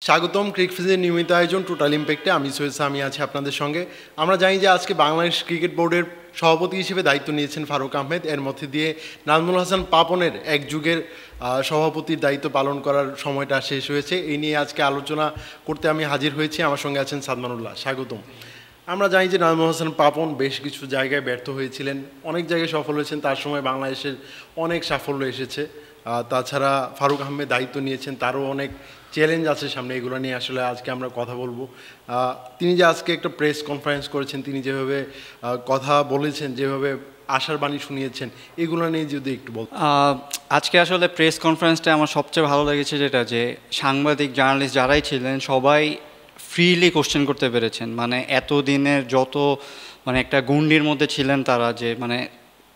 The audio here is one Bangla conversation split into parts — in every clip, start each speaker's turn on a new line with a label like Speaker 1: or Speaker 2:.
Speaker 1: স্বাগতম ক্রিকফিজের নিয়মিত আয়োজন টোটাল ইম্প্যাক্টে। আমি সৈয়দ সামি আছি আপনাদের সঙ্গে। আমরা জানি যে আজকে বাংলাদেশ ক্রিকেট বোর্ডের সভাপতি হিসেবে দায়িত্ব নিয়েছেন ফারুক আহমেদ। এর মধ্যে দিয়ে নাজমুল হাসান পাপনের এক যুগের সভাপতির দায়িত্ব পালন করার সময়টা শেষ হয়েছে। এই নিয়ে আজকে আলোচনা করতে আমি হাজির হয়েছি। আমার সঙ্গে আছেন সাদমানুল্লাহ। স্বাগতম। আমরা জানি যে নাজমুল হাসান পাপন বেশ কিছু জায়গায় ব্যর্থ হয়েছিলেন, অনেক জায়গায় সফল হয়েছেন। তার সময় বাংলাদেশের অনেক সাফল্য এসেছে। তাছাড়া ফারুক আহমেদ দায়িত্ব নিয়েছেন, তারও অনেক চ্যালেঞ্জ আছে সামনে। এগুলো নিয়ে আসলে আজকে আমরা কথা বলবো। তিনি যে আজকে একটা প্রেস কনফারেন্স করেছেন, তিনি যেভাবে কথা বলেছেন, যেভাবে আশার বাণী শুনিয়েছেন, এগুলো নিয়ে যদি একটু বল।
Speaker 2: আজকে আসলে প্রেস কনফারেন্সটা আমার সবচেয়ে ভালো লেগেছে যেটা, যে সাংবাদিক জার্নালিস্ট যারাই ছিলেন সবাই ফ্রিলি কোশ্চেন করতে পেরেছেন। মানে এতদিনের যত মানে একটা গণ্ডির মধ্যে ছিলেন তারা, যে মানে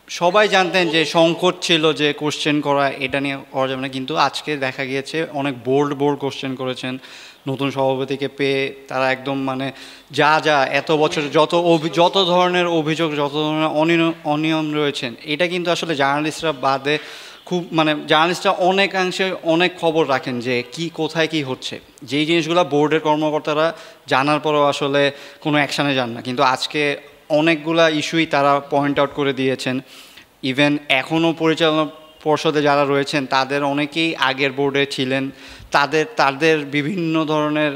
Speaker 2: সবাই জানতেন যে সংকট ছিল যে কোশ্চেন করা, এটা নিয়ে করা যাবে না, কিন্তু আজকে দেখা গিয়েছে অনেক বোল্ড কোশ্চেন করেছেন। নতুন সভাপতিকে পেয়ে তারা একদম মানে যা এত বছর যত ধরনের অভিযোগ, যত ধরনের অনিয়ম রয়েছেন, এটা কিন্তু আসলে জার্নালিস্টরা বাদে খুব মানে জার্নালিস্টরা অনেকাংশে অনেক খবর রাখেন যে কোথায় কি হচ্ছে, যেই জিনিসগুলো বোর্ডের কর্মকর্তারা জানার পরেও আসলে কোনো অ্যাকশানে যান না। কিন্তু আজকে অনেকগুলা ইস্যুই তারা পয়েন্ট আউট করে দিয়েছেন। ইভেন এখনও পরিচালনা পর্ষদে যারা রয়েছেন তাদের অনেকেই আগের বোর্ডে ছিলেন, তাদের বিভিন্ন ধরনের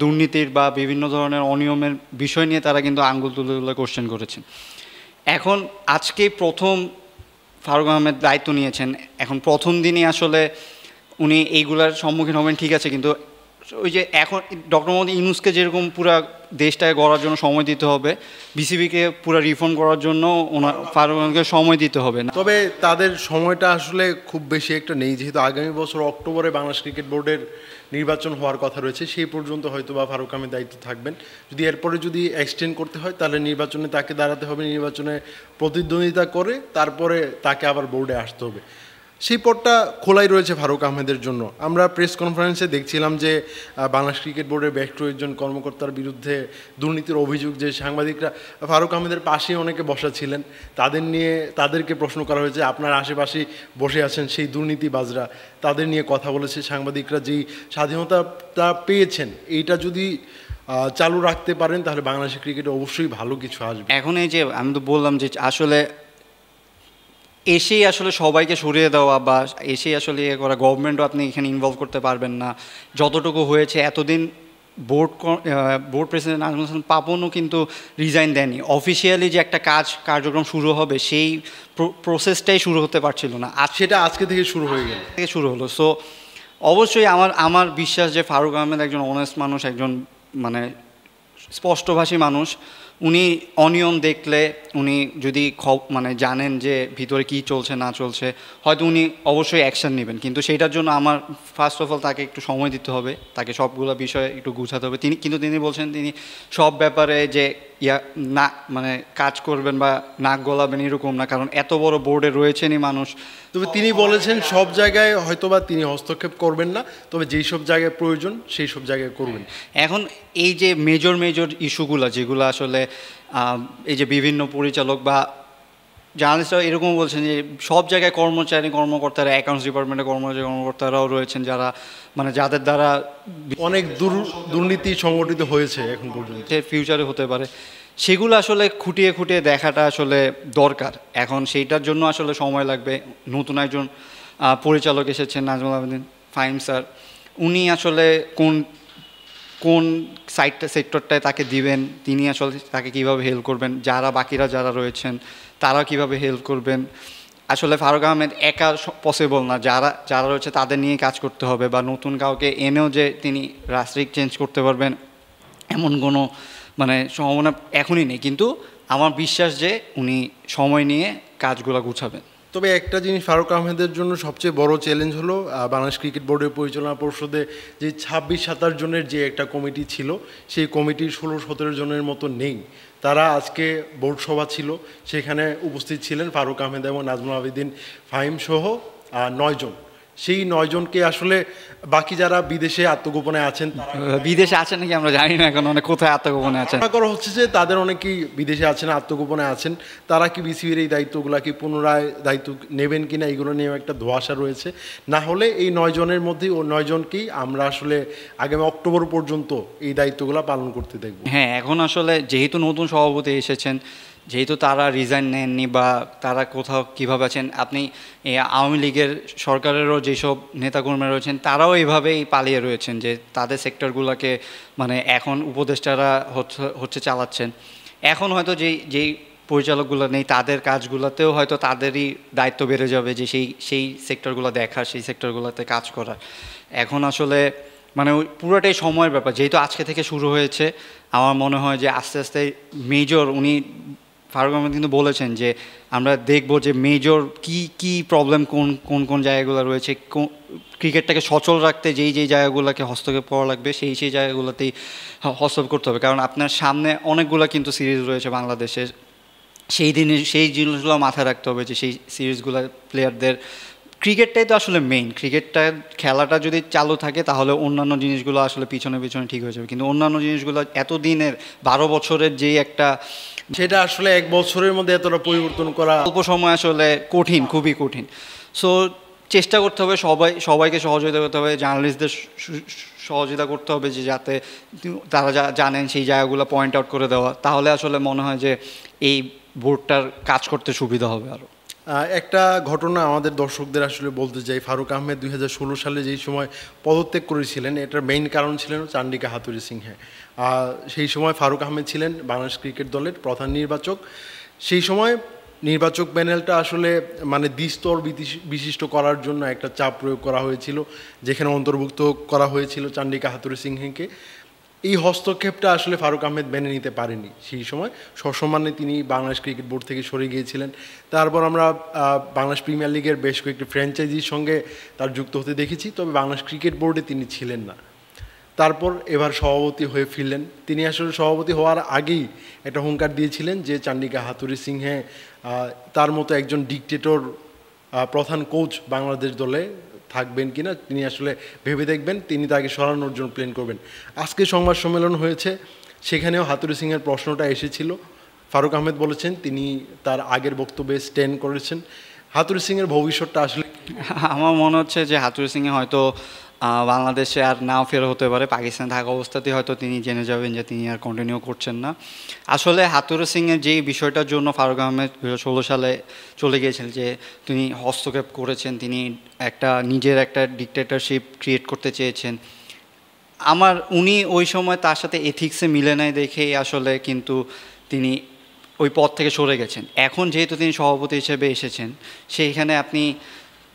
Speaker 2: দুর্নীতির বা বিভিন্ন ধরনের অনিয়মের বিষয় নিয়ে তারা কিন্তু আঙ্গুল তুলে কোশ্চেন করেছেন। এখন আজকেই প্রথম ফারুক আহমেদ দায়িত্ব নিয়েছেন। এখন প্রথম দিনই আসলে উনি এইগুলার সম্মুখীন হবেন, ঠিক আছে, কিন্তু ওই যে এখন ডক্টর মোহাম্মদ ইউনূসকে যেরকম পুরা দেশটাকে গড়ার জন্য সময় দিতে হবে, বিসিবিকে পুরো রিফর্ম করার জন্য ওনার ফারুক আহমেদকে সময় দিতে হবে না।
Speaker 1: তবে তাদের সময়টা আসলে খুব বেশি একটা নেই, যেহেতু আগামী বছর অক্টোবরে বাংলাদেশ ক্রিকেট বোর্ডের নির্বাচন হওয়ার কথা রয়েছে। সেই পর্যন্ত হয়তো বা ফারুক আহমেদ দায়িত্ব থাকবেন। যদি এরপরে যদি এক্সটেন্ড করতে হয়, তাহলে নির্বাচনে তাকে দাঁড়াতে হবে, নির্বাচনে প্রতিদ্বন্দ্বিতা করে তারপরে তাকে আবার বোর্ডে আসতে হবে। সেই পথটা খোলাই রয়েছে ফারুক আহমেদের জন্য। আমরা প্রেস কনফারেন্সে দেখছিলাম যে বাংলাদেশ ক্রিকেট বোর্ডের বেশ কয়েকজন কর্মকর্তার বিরুদ্ধে দুর্নীতির অভিযোগ, যে সাংবাদিকরা ফারুক আহমেদের পাশেই অনেকে বসা ছিলেন, তাদেরকে প্রশ্ন করা হয়েছে, আপনার আশেপাশেই বসে আছেন সেই দুর্নীতিবাজরা, তাদের নিয়ে কথা বলেছে সাংবাদিকরা। যেই স্বাধীনতাটা পেয়েছেন, এইটা যদি চালু রাখতে পারেন তাহলে বাংলাদেশের ক্রিকেটে অবশ্যই ভালো কিছু আসবে।
Speaker 2: এখন এই যে আমি তো বললাম যে আসলে এসেই আসলে সবাইকে সরিয়ে দেওয়া বা এসেই আসলে ইয়ে করা, গভর্নমেন্টও আপনি এখানে ইনভলভ করতে পারবেন না। যতটুকু হয়েছে এতদিন বোর্ড প্রেসিডেন্ট নাজমুল হাসান পাপনও কিন্তু রিজাইন দেননি। অফিসিয়ালি যে একটা কার্যক্রম শুরু হবে, সেই প্রসেসটাই শুরু হতে পারছিল না। আর
Speaker 1: সেটা আজকে থেকে শুরু হয়ে গেল,
Speaker 2: থেকে শুরু হলো। সো অবশ্যই আমার বিশ্বাস যে ফারুক আহমেদ একজন অনেস্ট মানুষ, একজন মানে স্পষ্টভাষী মানুষ। উনি অনিয়ম দেখলে, উনি যদি মানে জানেন যে ভিতরে কি চলছে না চলছে, হয়তো উনি অবশ্যই অ্যাকশান নেবেন। কিন্তু সেইটার জন্য আমার ফার্স্ট অফ অল তাকে একটু সময় দিতে হবে, তাকে সবগুলো বিষয়ে একটু গুছাতে হবে। তিনি বলছেন তিনি সব ব্যাপারে যে না মানে কাজ করবেন বা নাক গলাবেন এরকম না, কারণ এত বড় বোর্ডে রয়েছেনই মানুষ।
Speaker 1: তবে তিনি বলেছেন সব জায়গায় হয়তোবা তিনি হস্তক্ষেপ করবেন না, তবে যেই সব জায়গায় প্রয়োজন সেই সব জায়গায় করবেন।
Speaker 2: এখন এই যে মেজর ইস্যুগুলো, যেগুলো আসলে এই যে বিভিন্ন পরিচালক বা জার্নালিস্টরা এরকম বলছেন যে সব জায়গায় কর্মকর্তারা, অ্যাকাউন্টস ডিপার্টমেন্টের কর্মকর্তারাও রয়েছেন যারা মানে যাদের দ্বারা
Speaker 1: অনেক দুর্নীতি সংগঠিত হয়েছে এখন পর্যন্ত,
Speaker 2: ফিউচারে হতে পারে, সেগুলো আসলে খুঁটিয়ে দেখাটা আসলে দরকার। এখন সেইটার জন্য আসলে সময় লাগবে। নতুন একজন পরিচালক এসেছেন, নাজমুল আবেদিন ফাহিম স্যার। উনি আসলে কোন সেক্টরটায় তাকে দিবেন, তিনি আসলে তাকে কীভাবে হেল্প করবেন, বাকিরা যারা রয়েছেন তারা কিভাবে হেল্প করবেন। আসলে ফারুক আহমেদ একা পসিবল না, যারা রয়েছে তাদের নিয়ে কাজ করতে হবে, বা নতুন কাউকে এনেও যে তিনি রাষ্ট্রিক চেঞ্জ করতে পারবেন এমন কোনো মানে সম্ভাবনা এখনই নেই। কিন্তু আমার বিশ্বাস যে উনি সময় নিয়ে কাজগুলো গুছাবেন।
Speaker 1: তবে একটা জিনিস ফারুক আহমেদের জন্য সবচেয়ে বড় চ্যালেঞ্জ হলো বাংলাদেশ ক্রিকেট বোর্ডের পরিচালনা পর্ষদে যে 26-27 জনের যে একটা কমিটি ছিল, সেই কমিটির 16-17 জনের মতো নেই। তারা আজকে বোর্ড সভা ছিল, সেখানে উপস্থিত ছিলেন ফারুক আহমেদ এবং নাজমুল আবেদিন ফাহিম সহ 9 জন। সেই 9 জনকে আসলে বাকি যারা বিদেশে আত্মগোপনে আছেন
Speaker 2: বিদেশে আছেন নাকি আমরা জানি না এখন, অনেক কোথায় আত্মগোপনে আছেন।
Speaker 1: ধারণা করা হচ্ছে যে তাদের অনেকেই বিদেশে আছেন, আত্মগোপনে আছেন। তারা কি বিসিবির এই দায়িত্বগুলো কি পুনরায় দায়িত্ব নেবেন কিনা এগুলো নিয়ে একটা ধোঁয়াশা রয়েছে। না হলে এই 9 জনের মধ্যেই ও 9 জনকেই আমরা আসলে আগামী অক্টোবর পর্যন্ত এই দায়িত্বগুলো পালন করতে দেখব।
Speaker 2: হ্যাঁ, এখন আসলে যেহেতু নতুন সভাপতি এসেছেন, যেহেতু তারা রিজাইন নেননি বা তারা কোথাও কীভাবে আছেন, আপনি আওয়ামী লীগের সরকারেরও যেসব নেতাকর্মী রয়েছেন তারাও এইভাবেই পালিয়ে রয়েছেন যে তাদের সেক্টরগুলোকে মানে এখন উপদেষ্টারা হচ্ছে চালাচ্ছেন। এখন হয়তো যেই পরিচালকগুলো নেই তাদের কাজগুলোতেও হয়তো তাদেরই দায়িত্ব বেড়ে যাবে যে সেই সেক্টরগুলো দেখার, সেই সেক্টরগুলোতে কাজ করার। এখন আসলে মানে ওই পুরোটাই সময়ের ব্যাপার, যেহেতু আজকে থেকে শুরু হয়েছে। আমার মনে হয় যে আস্তে আস্তে মেজর, উনি ফারুক আহমেদ কিন্তু বলেছেন যে আমরা দেখব যে মেজর কি প্রবলেম কোন জায়গাগুলো রয়েছে, ক্রিকেটটাকে সচল রাখতে যেই জায়গাগুলোকে হস্তক্ষেপ করা লাগবে সেই জায়গাগুলোতেই হস্তক্ষেপ করতে হবে। কারণ আপনার সামনে অনেকগুলো কিন্তু সিরিজ রয়েছে বাংলাদেশের, সেই জিনিসগুলো মাথায় রাখতে হবে যে সেই সিরিজগুলো প্লেয়ারদের, ক্রিকেটটাই তো আসলে মেইন, খেলাটা যদি চালু থাকে তাহলে অন্যান্য জিনিসগুলো আসলে পিছনে ঠিক হয়ে যাবে। কিন্তু অন্যান্য জিনিসগুলো এতদিনের 12 বছরের যেই একটা,
Speaker 1: সেটা আসলে 1 বছরের মধ্যে এতটা পরিবর্তন করা
Speaker 2: অল্প সময় আসলে কঠিন, খুবই কঠিন। সো চেষ্টা করতে হবে সবাইকে সহযোগিতা করতে হবে, জার্নালিস্টদের সহযোগিতা করতে হবে যে যাতে তারা জানেন সেই জায়গাগুলো পয়েন্ট আউট করে দেওয়া। তাহলে আসলে মনে হয় যে এই বোর্ডটার কাজ করতে সুবিধা হবে আরও।
Speaker 1: একটা ঘটনা আমাদের দর্শকদের আসলে বলতে চাই। ফারুক আহমেদ 2016 সালে যেই সময় পদত্যাগ করেছিলেন, এটার মেইন কারণ ছিলেন চান্ডিকা হাতুড়ি সিংহে। সেই সময় ফারুক আহমেদ ছিলেন বাংলাদেশ ক্রিকেট দলের প্রধান নির্বাচক। সেই সময় নির্বাচক প্যানেলটা আসলে মানে দ্বিস্তর বিশিষ্ট করার জন্য একটা চাপ প্রয়োগ করা হয়েছিল, যেখানে অন্তর্ভুক্ত করা হয়েছিল চান্ডিকা হাতুড়ি সিংহেকে। এই হস্তক্ষেপটা আসলে ফারুক আহমেদ মেনে নিতে পারেনি। সেই সময় সসম্মানে তিনি বাংলাদেশ ক্রিকেট বোর্ড থেকে সরে গিয়েছিলেন। তারপর আমরা বাংলাদেশ প্রিমিয়ার লিগের বেশ কয়েকটি ফ্র্যাঞ্চাইজির সঙ্গে তার যুক্ত হতে দেখেছি, তবে বাংলাদেশ ক্রিকেট বোর্ডে তিনি ছিলেন না। তারপর এবার সভাপতি হয়ে ফিরলেন। তিনি আসলে সভাপতি হওয়ার আগেই একটা হুঙ্কার দিয়েছিলেন যে চান্ডিকা হাতুড়ি সিংহে তার মতো একজন ডিকটেটর প্রধান কোচ বাংলাদেশ দলে থাকবেন কিনা তিনি আসলে ভেবে দেখবেন, তিনি তাকে সরানোর জন্য প্ল্যান করবেন। আজকে সংবাদ সম্মেলন হয়েছে, সেখানেও হাতুড়ি সিংয়ের প্রশ্নটা এসেছিল। ফারুক আহমেদ বলেছেন তিনি তার আগের বক্তব্যে স্ট্যান্ড করেছেন। হাতুড়ি সিংয়ের ভবিষ্যৎটা আসলে
Speaker 2: আমার মনে হচ্ছে যে হাতুড়ি সিংহে হয়তো বাংলাদেশে আর নাও ফেরা হতে পারে, পাকিস্তানে থাকা অবস্থাতেই হয়তো তিনি জেনে যাবেন যে তিনি আর কন্টিনিউ করছেন না। আসলে হাতুড়ি সিংয়ের যেই বিষয়টার জন্য ফারুক আহমেদ 2016 সালে চলে গিয়েছিলেন, যে তিনি হস্তক্ষেপ করেছেন, তিনি নিজের একটা ডিক্টেটরশিপ ক্রিয়েট করতে চেয়েছেন। উনি ওই সময় তার সাথে এথিক্সে মিলে নাই দেখেই আসলে কিন্তু তিনি ওই পদ থেকে সরে গেছেন। এখন যেহেতু তিনি সভাপতি হিসেবে এসেছেন, সেইখানে আপনি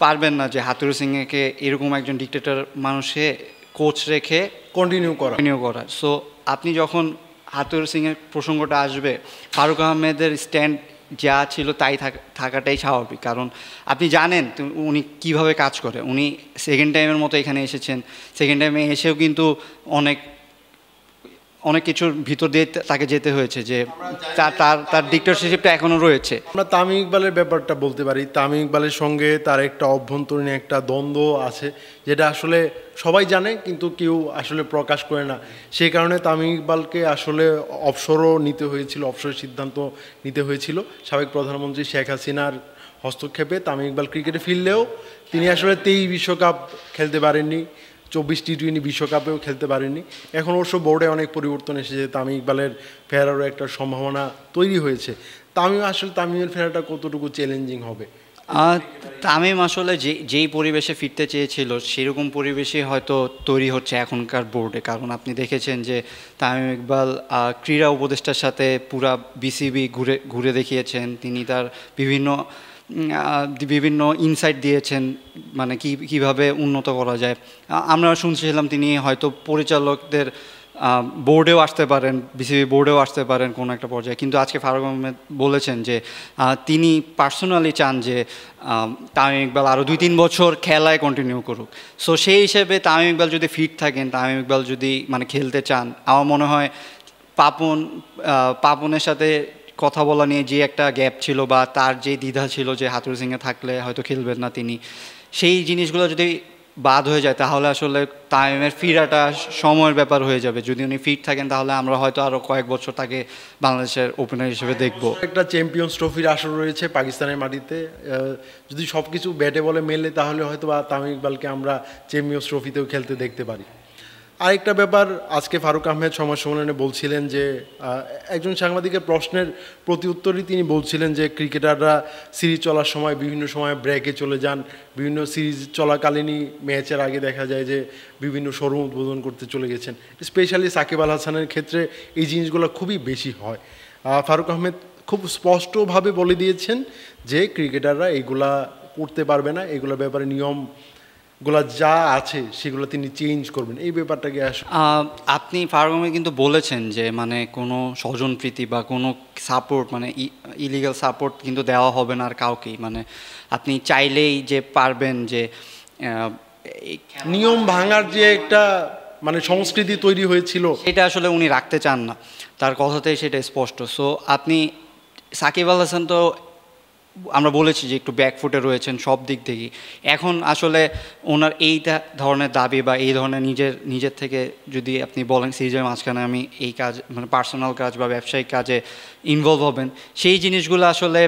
Speaker 2: পারবেন না যে হাতুড়ি সিংকে এরকম একজন ডিক্টেটর মানুষকে কোচ রেখে
Speaker 1: কন্টিনিউ
Speaker 2: করা। সো আপনি যখন হাতুড়ি সিংয়ের প্রসঙ্গটা আসবে, ফারুক আহমেদের স্ট্যান্ড যা ছিল তাই থাকাটাই স্বাভাবিক। কারণ আপনি জানেন উনি কিভাবে কাজ করে। উনি সেকেন্ড টাইমের মতো এখানে এসেছেন, সেকেন্ড টাইমে এসেও কিন্তু অনেক কিছুর ভিতর দিয়ে তাকে যেতে হয়েছে, যে তার ডিক্টেটরশিপটা এখনও রয়েছে।
Speaker 1: আমরা তামিম ইকবালের ব্যাপারটা বলতে পারি। তামিম ইকবালের সঙ্গে তার একটা অভ্যন্তরীণ একটা দ্বন্দ্ব আছে, যেটা আসলে সবাই জানে কিন্তু কেউ আসলে প্রকাশ করে না। সেই কারণে তামিম ইকবালকে আসলে অবসরও নিতে হয়েছিল, অবসরের সিদ্ধান্ত নিতে হয়েছিল। সাবেক প্রধানমন্ত্রী শেখ হাসিনার হস্তক্ষেপে তামিম ইকবাল ক্রিকেটে ফিরলেও তিনি আসলে 23 বিশ্বকাপ খেলতে পারেননি, 24 টি-20 বিশ্বকাপেও খেলতে পারেননি। এখন অবশ্য বোর্ডে অনেক পরিবর্তন এসেছে, তামিম ইকবালের ফেরারও একটা সম্ভাবনা তৈরি হয়েছে। তামিমের ফেরাটা কতটুকু চ্যালেঞ্জিং হবে?
Speaker 2: তামিম আসলে যেই পরিবেশে ফিরতে চেয়েছিল সেরকম পরিবেশে হয়তো তৈরি হচ্ছে এখনকার বোর্ডে। কারণ আপনি দেখেছেন যে তামিম ইকবাল ক্রীড়া উপদেষ্টার সাথে পুরা বিসিবি ঘুরে দেখিয়েছেন। তিনি তার বিভিন্ন ইনসাইট দিয়েছেন, মানে কিভাবে উন্নত করা যায়। আমরা শুনছিলাম তিনি হয়তো পরিচালকদের বোর্ডেও আসতে পারেন, বিসিবি বোর্ডেও আসতে পারেন কোনো একটা পর্যায়ে। কিন্তু আজকে ফারুক আহমেদ বলেছেন যে তিনি পার্সোনালি চান যে তামিম ইকবাল আরও 2-3 বছর খেলায় কন্টিনিউ করুক। সো সেই হিসেবে তামিম ইকবাল যদি ফিট থাকেন, তামিম ইকবাল যদি মানে খেলতে চান, আমার মনে হয় পাপনের সাথে কথা বলা নিয়ে যে একটা গ্যাপ ছিল বা তার যে দ্বিধা ছিল যে হাতুড়ি সিংহে থাকলে হয়তো খেলবেন না তিনি, সেই জিনিসগুলো যদি বাদ হয়ে যায় তাহলে আসলে তামিমের ফিরাটা সময়ের ব্যাপার হয়ে যাবে। যদি উনি ফিট থাকেন তাহলে আমরা হয়তো আরও কয়েক বছর তাকে বাংলাদেশের ওপেনার হিসেবে দেখব।
Speaker 1: একটা চ্যাম্পিয়ন্স ট্রফির আসর রয়েছে পাকিস্তানের মাটিতে, যদি সব কিছু ব্যাটে বলে মেলে তাহলে হয়তো বা তামিম ইকবালকে আমরা চ্যাম্পিয়ন্স ট্রফিতেও খেলতে দেখতে পারি। আরেকটা ব্যাপার, আজকে ফারুক আহমেদ সংবাদ সম্মেলনে বলছিলেন যে একজন সাংবাদিকের প্রশ্নের প্রতি উত্তরই তিনি বলছিলেন যে ক্রিকেটাররা সিরিজ চলার সময় বিভিন্ন সময় ব্রেকে চলে যান, বিভিন্ন সিরিজ চলাকালীনই ম্যাচের আগে দেখা যায় যে বিভিন্ন শোরুম উদ্বোধন করতে চলে গেছেন। স্পেশালি সাকিব আল হাসানের ক্ষেত্রে এই জিনিসগুলো খুবই বেশি হয়। ফারুক আহমেদ খুব স্পষ্টভাবে বলে দিয়েছেন যে ক্রিকেটাররা এইগুলা করতে পারবে না, এগুলোর ব্যাপারে নিয়মগুলো যা আছে সেগুলো তিনি চেঞ্জ করবেন, এই ব্যাপারটাকে
Speaker 2: আপনি ফারুক আহমেদ কিন্তু বলেছেন যে মানে কোনো স্বজনপ্রীতি বা কোনো সাপোর্ট মানে ইলিগাল সাপোর্ট কিন্তু দেওয়া হবে না আর কাউকেই। মানে আপনি চাইলেই যে পারবেন যে
Speaker 1: নিয়ম ভাঙার যে একটা মানে সংস্কৃতি তৈরি হয়েছিল
Speaker 2: সেটা আসলে উনি রাখতে চান না, তার কথাতেই সেটা স্পষ্ট। সো আপনি সাকিব আল হাসান তো আমরা বলেছি যে একটু ব্যাকফুটে রয়েছেন সব দিক থেকেই। এখন আসলে ওনার এইটা ধরনের দাবি বা এই ধরনের নিজের থেকে যদি আপনি বলেন সিরিজের মাঝখানে আমি এই কাজ মানে পার্সোনাল কাজ বা ব্যবসায়িক কাজে ইনভলভ হবেন, সেই জিনিসগুলো আসলে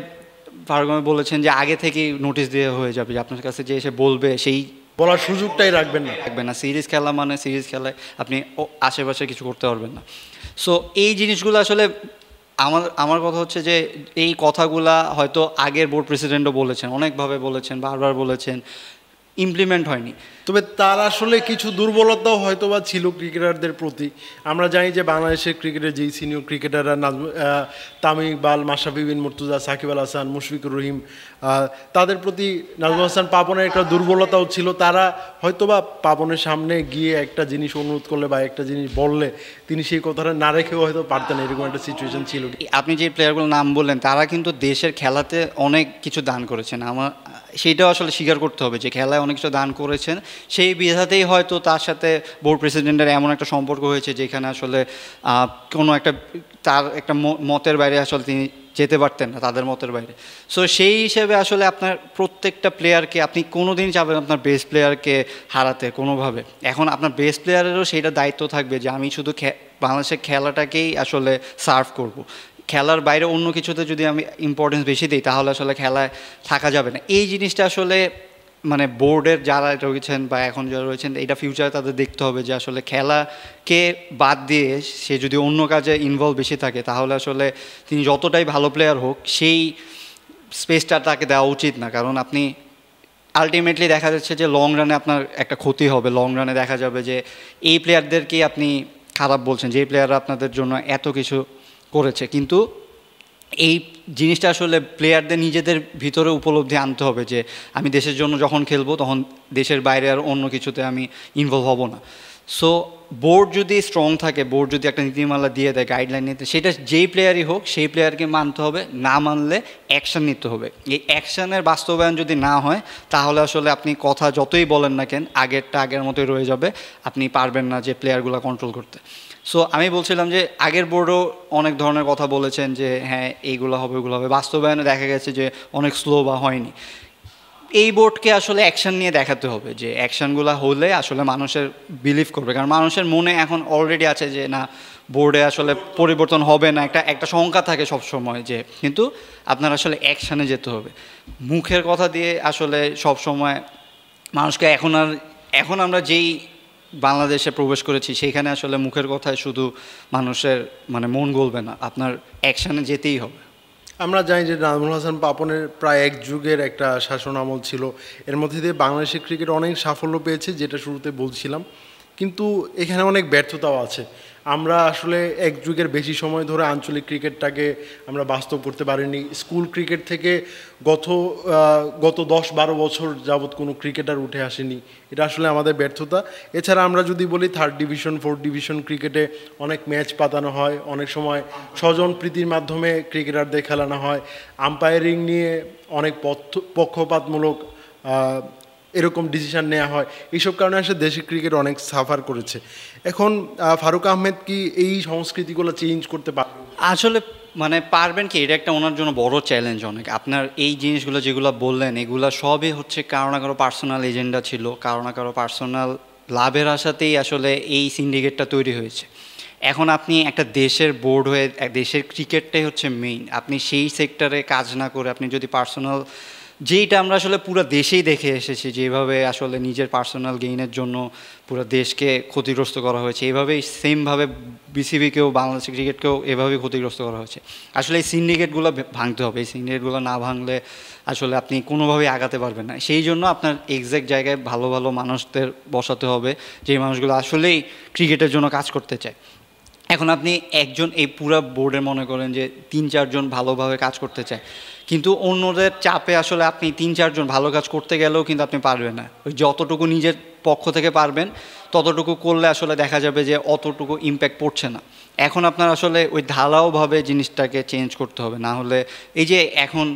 Speaker 2: ফারুক আহমেদ বলেছেন যে আগে থেকেই নোটিশ দেওয়া হয়ে যাবে, যে আপনার কাছে যে এসে বলবে সেই
Speaker 1: বলার সুযোগটাই রাখবেন
Speaker 2: না। সিরিজ খেলা মানে সিরিজ খেলায় আপনি আশেপাশে কিছু করতে পারবেন না। সো এই জিনিসগুলো আসলে আমার কথা হচ্ছে যে এই কথাগুলা হয়তো আগের বোর্ড প্রেসিডেন্টও বলেছেন, অনেকভাবে বলেছেন, বারবার বলেছেন, ইমপ্লিমেন্ট হয়নি।
Speaker 1: তবে তার আসলে কিছু দুর্বলতাও হয়তো বা ছিল ক্রিকেটারদের প্রতি। আমরা জানি যে বাংলাদেশের ক্রিকেটের যেই সিনিয়র ক্রিকেটাররা তামিম ইকবাল, মাশরাফি বিন মুর্তজা, সাকিব আল হাসান, মুশফিকুর রহিম, তাদের প্রতি নাজমুল হাসান পাপনের একটা দুর্বলতাও ছিল। তারা হয়তো বা পাপনের সামনে গিয়ে একটা জিনিস অনুরোধ করলে বা একটা জিনিস বললে তিনি সেই কথাটা না রেখেও হয়তো পারতেন, এরকম একটা সিচুয়েশন ছিল।
Speaker 2: আপনি যে প্লেয়ারগুলোর নাম বললেন তারা কিন্তু দেশের খেলাতে অনেক কিছু দান করেছেন, সেইটাও আসলে স্বীকার করতে হবে যে খেলায় অনেক কিছু দান করেছেন। সেই বিধাতেই হয়তো তার সাথে বোর্ড প্রেসিডেন্টের এমন একটা সম্পর্ক হয়েছে যেখানে আসলে কোনো একটা তার একটা মতের বাইরে আসলে তিনি যেতে পারতেন না, তাদের মতের বাইরে। সো সেই হিসেবে আসলে আপনার প্রত্যেকটা প্লেয়ারকে আপনি কোনো দিন চাবেন আপনার বেস্ট প্লেয়ারকে হারাতে কোনোভাবে। এখন আপনার বেস্ট প্লেয়ারেরও সেইটা দায়িত্ব থাকবে যে আমি শুধু বাংলাদেশের খেলাটাকেই আসলে সার্ভ করব। খেলার বাইরে অন্য কিছুতে যদি আমি ইম্পর্টেন্স বেশি দিই তাহলে আসলে খেলায় থাকা যাবে না। এই জিনিসটা আসলে মানে বোর্ডের যারা রয়েছেন বা এখন যারা রয়েছেন এটা ফিউচারে তাদের দেখতে হবে যে আসলে খেলাকে বাদ দিয়ে সে যদি অন্য কাজে ইনভলভ বেশি থাকে তাহলে আসলে তিনি যতটাই ভালো প্লেয়ার হোক সেই স্পেসটা তাকে দেওয়া উচিত না। কারণ আপনি আলটিমেটলি দেখা যাচ্ছে যে লং রানে আপনার একটা ক্ষতি হবে। লং রানে দেখা যাবে যে এই প্লেয়ারদেরকেই আপনি খারাপ বলছেন, যে প্লেয়াররা আপনাদের জন্য এত কিছু করেছে, কিন্তু এই জিনিসটা আসলে প্লেয়ারদের নিজেদের ভিতরে উপলব্ধি আনতে হবে যে আমি দেশের জন্য যখন খেলবো তখন দেশের বাইরে আর অন্য কিছুতে আমি ইনভলভ হব না। সো বোর্ড যদি স্ট্রং থাকে, বোর্ড যদি একটা নীতিমালা দিয়ে দেয়, গাইডলাইন নিতে, সেটা যেই প্লেয়ারই হোক সেই প্লেয়ারকে মানতে হবে, না মানলে অ্যাকশান নিতে হবে। এই অ্যাকশানের বাস্তবায়ন যদি না হয় তাহলে আসলে আপনি কথা যতই বলেন না কেন আগের মতোই রয়ে যাবে, আপনি পারবেন না যে প্লেয়ারগুলো কন্ট্রোল করতে। সো আমি বলছিলাম যে আগের বোর্ডও অনেক ধরনের কথা বলেছেন যে হ্যাঁ এইগুলো হবে ওগুলো হবে, বাস্তবায়নে দেখা গেছে যে অনেক স্লো বা হয়নি। এই বোর্ডকে আসলে অ্যাকশান নিয়ে দেখাতে হবে যে অ্যাকশানগুলো হলে আসলে মানুষের বিলিভ করবে। কারণ মানুষের মনে এখন অলরেডি আছে যে না বোর্ডে আসলে পরিবর্তন হবে না, একটা শঙ্কা থাকে সবসময় যে, কিন্তু আপনার আসলে অ্যাকশানে যেতে হবে। মুখের কথা দিয়ে আসলে সবসময় মানুষকে এখন আমরা যেই বাংলাদেশে প্রবেশ করেছি সেইখানে আসলে মুখের কথায় শুধু মানুষের মানে মন গলবে না, আপনার অ্যাকশানে যেতেই হবে।
Speaker 1: আমরা জানি যে নাজমুল হাসান পাপনের প্রায় এক যুগের একটা শাসন আমল ছিল, এর মধ্যে দিয়ে বাংলাদেশের ক্রিকেট অনেক সাফল্য পেয়েছে যেটা শুরুতে বলছিলাম, কিন্তু এখানে অনেক ব্যর্থতাও আছে। আমরা আসলে এক যুগের বেশি সময় ধরে আঞ্চলিক ক্রিকেটটাকে আমরা বাস্তব করতে পারিনি। স্কুল ক্রিকেট থেকে গত 10-12 বছর যাবৎ কোনো ক্রিকেটার উঠে আসেনি, এটা আসলে আমাদের ব্যর্থতা। এছাড়া আমরা যদি বলি 3rd ডিভিশন 4th ডিভিশন ক্রিকেটে অনেক ম্যাচ পাতানো হয়, অনেক সময় স্বজন প্রীতির মাধ্যমে ক্রিকেটারদের খেলানো হয়, আম্পায়ারিং নিয়ে অনেক পক্ষপাতমূলক এরকম ডিসিশন নেওয়া হয়। এইসব কারণে আসলে দেশের ক্রিকেট অনেক সাফার করেছে। এখন ফারুক আহমেদ কি এই সংস্কৃতিগুলো চেঞ্জ করতে পারবে?
Speaker 2: আসলে মানে পারবেন কি, এটা একটা ওনার জন্য বড় চ্যালেঞ্জ অনেক। আপনার এই জিনিসগুলো যেগুলো বললেন এগুলো সবই হচ্ছে কারো না কারো পার্সোনাল এজেন্ডা ছিল, কারো না কারো পার্সোনাল লাভের আশাতেই আসলে এই সিন্ডিকেটটা তৈরি হয়েছে। এখন আপনি একটা দেশের বোর্ড হয়ে, দেশের ক্রিকেটটাই হচ্ছে মেইন, আপনি সেই সেক্টরে কাজ না করে আপনি যদি পার্সোনাল, যেইটা আমরা আসলে পুরো দেশেই দেখে এসেছি যেভাবে আসলে নিজের পার্সোনাল গেইনের জন্য পুরো দেশকে ক্ষতিগ্রস্ত করা হয়েছে, এইভাবেই সেমভাবে বিসিবিকেও বাংলাদেশ ক্রিকেটকেও এভাবেই ক্ষতিগ্রস্ত করা হয়েছে। আসলে এই সিন্ডিকেটগুলো ভাঙতে হবে, এই সিন্ডিকেটগুলো না ভাঙলে আসলে আপনি কোনোভাবেই আগাতে পারবেন না। সেই জন্য আপনার এক্স্যাক্ট জায়গায় ভালো ভালো মানুষদের বসাতে হবে, যে মানুষগুলো আসলেই ক্রিকেটের জন্য কাজ করতে চায়। এখন আপনি একজন এই পুরো বোর্ডে মনে করেন যে 3-4 জন ভালোভাবে কাজ করতে চায়, কিন্তু অন্যদের চাপে আসলে আপনি 3-4 জন ভালো কাজ করতে গেলেও কিন্তু আপনি পারবেন না। ওই যতটুকু নিজের পক্ষ থেকে পারবেন ততটুকু করলে আসলে দেখা যাবে যে অতটুকু ইম্প্যাক্ট পড়ছে না। এখন আপনার আসলে ওই ঢালাওভাবে জিনিসটাকে চেঞ্জ করতে হবে, না হলে এই যে এখন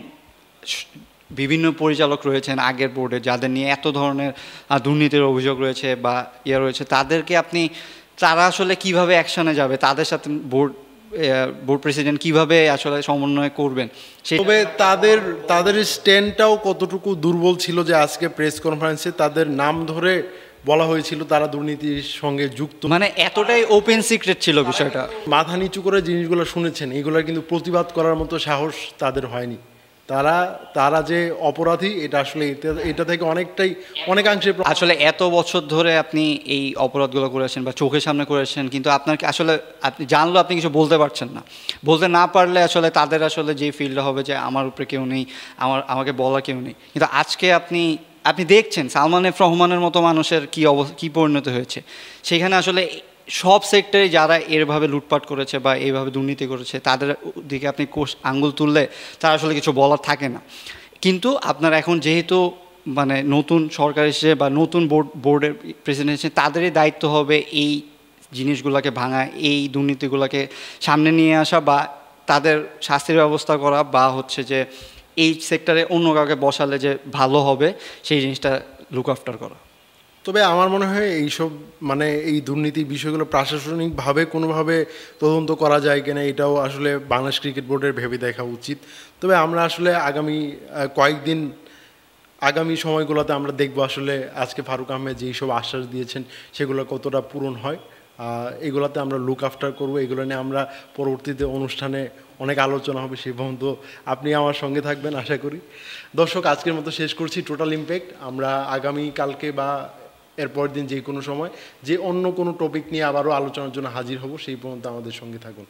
Speaker 2: বিভিন্ন পরিচালক রয়েছেন আগের বোর্ডে যাদের নিয়ে এত ধরনের দুর্নীতির অভিযোগ রয়েছে বা রয়েছে, তারা আসলে কিভাবে অ্যাকশনে যাবে, তাদের সাথে বোর্ড প্রেসিডেন্ট কিভাবে আসলে সমন্বয় করবেন।
Speaker 1: তবে তাদের স্ট্যান্ডটাও কতটুকু দুর্বল ছিল যে আজকে প্রেস কনফারেন্সে তাদের নাম ধরে বলা হয়েছিল তারা দুর্নীতির সঙ্গে যুক্ত,
Speaker 2: মানে এতটাই ওপেন সিক্রেট ছিল বিষয়টা।
Speaker 1: মাথা নিচু করে জিনিসগুলো শুনেছেন, এইগুলোর কিন্তু প্রতিবাদ করার মতো সাহস তাদের হয়নি। তারা যে অপরাধী এটা আসলে এটা থেকে অনেকাংশে
Speaker 2: আসলে এত বছর ধরে আপনি এই অপরাধগুলো করেছেন বা চোখের সামনে করেছেন, কিন্তু আপনার আসলে আপনি জানলেও আপনি কিছু বলতে পারছেন না। বলতে না পারলে আসলে তাদের আসলে যে ফিল্ডটা হবে যে আমার উপরে কেউ নেই, আমাকে বলা কেউ নেই। কিন্তু আজকে আপনি দেখছেন সালমান এফ রহমানের মতো মানুষের কী পরিণত হয়েছে। সেখানে আসলে সব সেক্টরে যারা এরভাবে লুটপাট করেছে বা এইভাবে দুর্নীতি করেছে তাদের দিকে আপনি আঙ্গুল তুললে তার আসলে কিছু বলার থাকে না। কিন্তু আপনার এখন যেহেতু মানে নতুন সরকার এসে বা নতুন বোর্ডের প্রেসিডেন্ট এসে, তাদেরই দায়িত্ব হবে এই জিনিসগুলোকে ভাঙা, এই দুর্নীতিগুলোকে সামনে নিয়ে আসা বা তাদের শাস্তির ব্যবস্থা করা, বা হচ্ছে যে এই সেক্টরে অন্য কাউকে বসালে যে ভালো হবে সেই জিনিসটা লুক আফটার করা।
Speaker 1: তবে আমার মনে হয় এইসব মানে এই দুর্নীতির বিষয়গুলো প্রশাসনিকভাবে কোনোভাবে তদন্ত করা যায় কিনা এটাও আসলে বাংলাদেশ ক্রিকেট বোর্ডের ভেবে দেখা উচিত। তবে আমরা আসলে আগামী সময়গুলোতে আমরা দেখব আসলে আজকে ফারুক আহমেদ যেই সব আশ্বাস দিয়েছেন সেগুলো কতটা পূরণ হয়। এগুলোতে আমরা লুক আফটার করব, এগুলো নিয়ে আমরা পরবর্তীতে অনুষ্ঠানে অনেক আলোচনা হবে। সেই পর্যন্ত আপনি আমার সঙ্গে থাকবেন আশা করি। দর্শক, আজকের মতো শেষ করছি টোটাল ইমপ্যাক্ট। আমরা আগামী কালকে বা এরপর দিন যে কোনো সময় অন্য কোনো টপিক নিয়ে আবারও আলোচনার জন্য হাজির হব। সেই পর্যন্ত আমাদের সঙ্গে থাকুন।